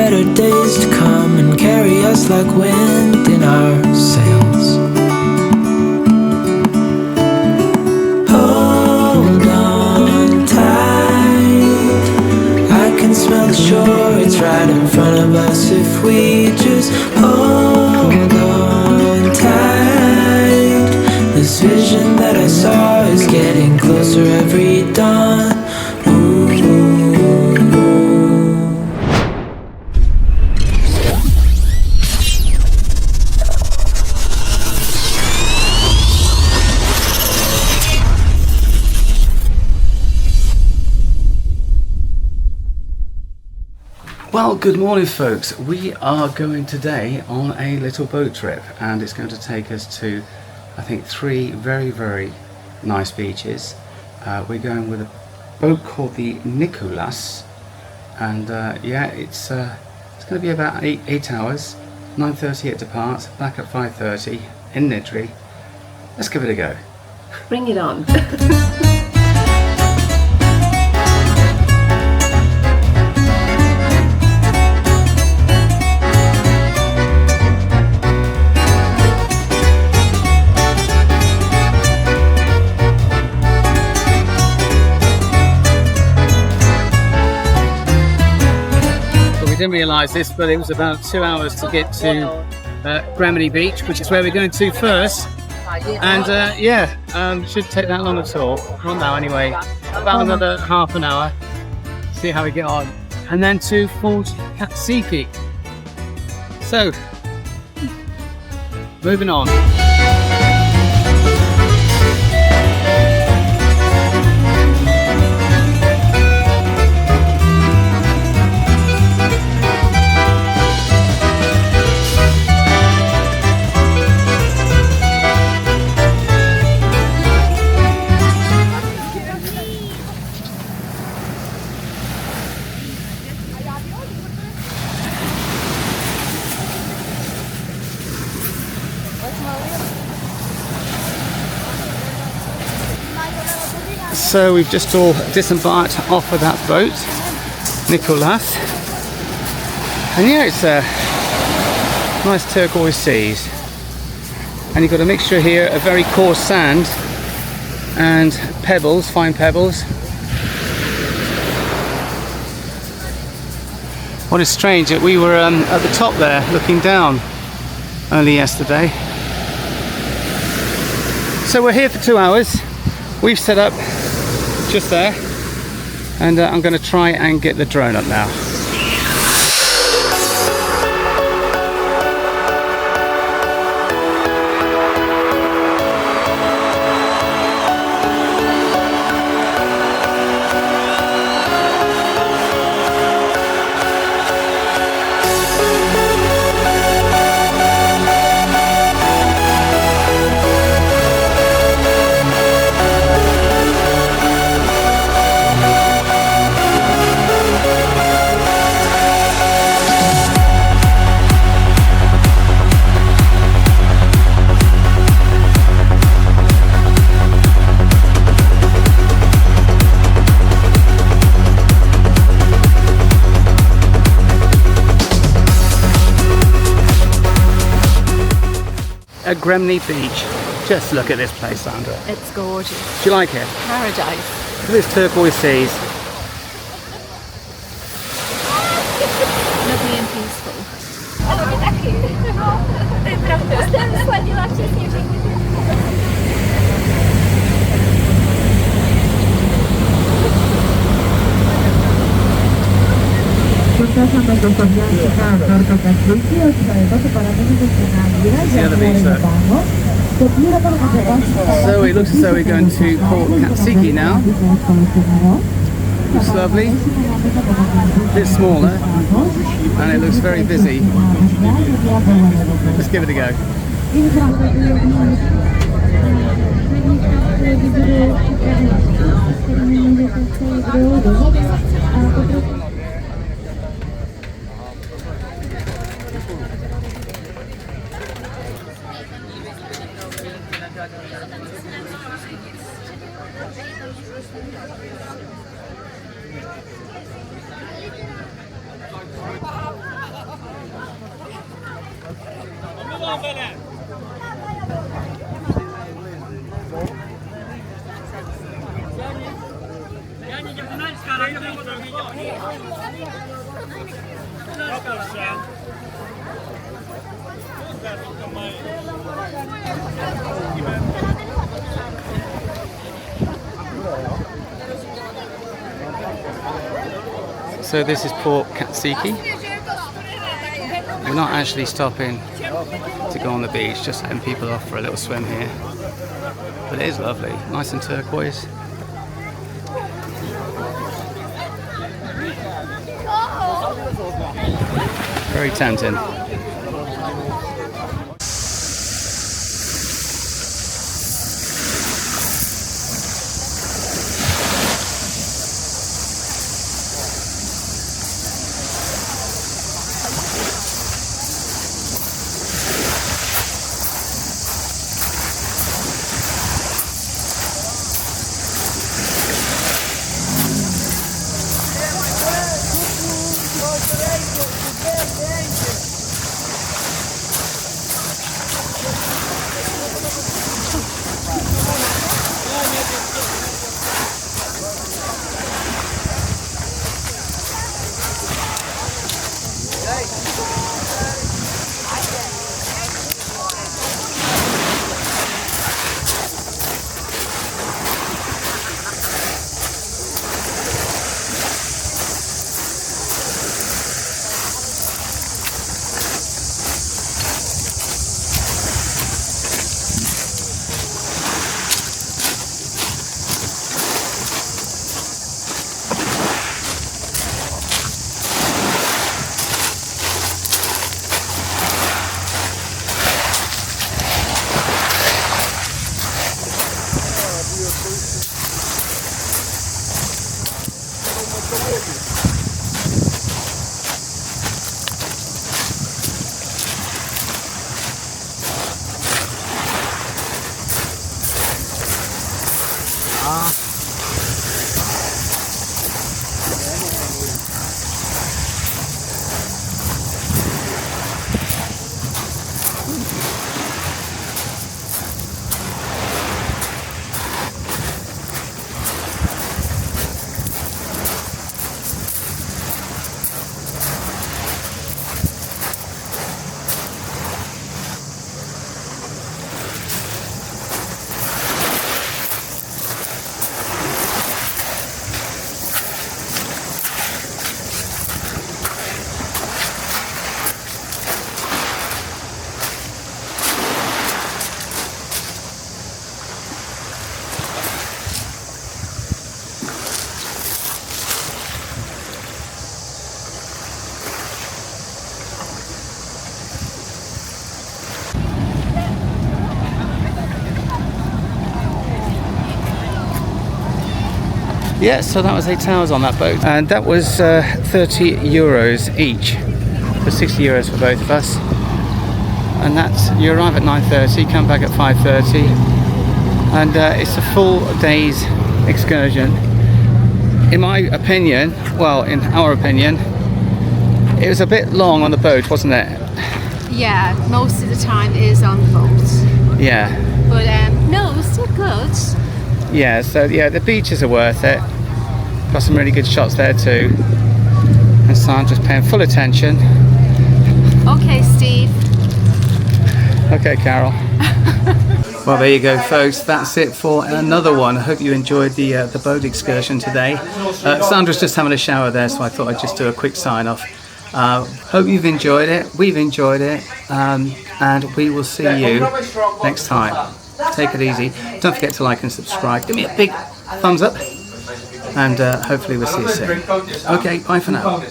better days to come and carry us like wind in our sails. Hold on tight, I can smell the shore, it's right in front of us if we just hold on tight. This vision that I saw is getting closer every dawn. Well, good morning folks. We are going today on a little boat trip and it's going to take us to, I think, 3 very, very nice beaches. We're going with a boat called the Nikolaos and yeah, it's going to be about 8 hours, 9:30 it departs, back at 5:30 in Nidri. Let's give it a go. Bring it on. We didn't realise this, but it was about 2 hours to get to Egremni Beach, which is where we're going to first. And yeah, shouldn't take that long at all. Not now anyway. About another half an hour. See how we get on. And then to Porto Katsiki. So, moving on. So we've just all disembarked off of that boat, Nikolaos, and yeah, it's nice turquoise seas, and you've got a mixture here of very coarse sand and pebbles, fine pebbles. What is strange that we were at the top there looking down only yesterday. So we're here for 2 hours. We've set up just there, and I'm going to try and get the drone up now. Egremni Beach. Just look at this place, Sandra. It's gorgeous. Do you like it? Paradise. Look at this turquoise seas. Lovely and peaceful. Zapraszam do Porto Katiski od swojego popołudniowego destination. So it looks as though we're going to Porto Katsiki now. It's lovely, a bit smaller, and it looks very busy. Let's give it a go. So this is Porto Katsiki. We're not actually stopping to go on the beach, just letting people off for a little swim here. But it is lovely, nice and turquoise. Very tempting. Yeah, so that was 8 hours on that boat, and that was 30 euros each, for 60 euros for both of us. And that's, you arrive at 9:30, come back at 5:30, and it's a full day's excursion. In my opinion, well, in our opinion, it was a bit long on the boat, wasn't it? Yeah, most of the time is on the boat. Yeah. But no, it was still good. Yeah, so yeah, the beaches are worth it. Got some really good shots there too. And Sandra's paying full attention. Okay, Steve. Okay, Carol. Well, there you go, folks. That's it for another one. I hope you enjoyed the boat excursion today. Sandra's just having a shower there, so I thought I'd just do a quick sign off. Hope you've enjoyed it. We've enjoyed it, and we will see you next time. Take it easy. Don't forget to like and subscribe. Give me a big thumbs up, and hopefully we'll see you soon. Okay, bye for now.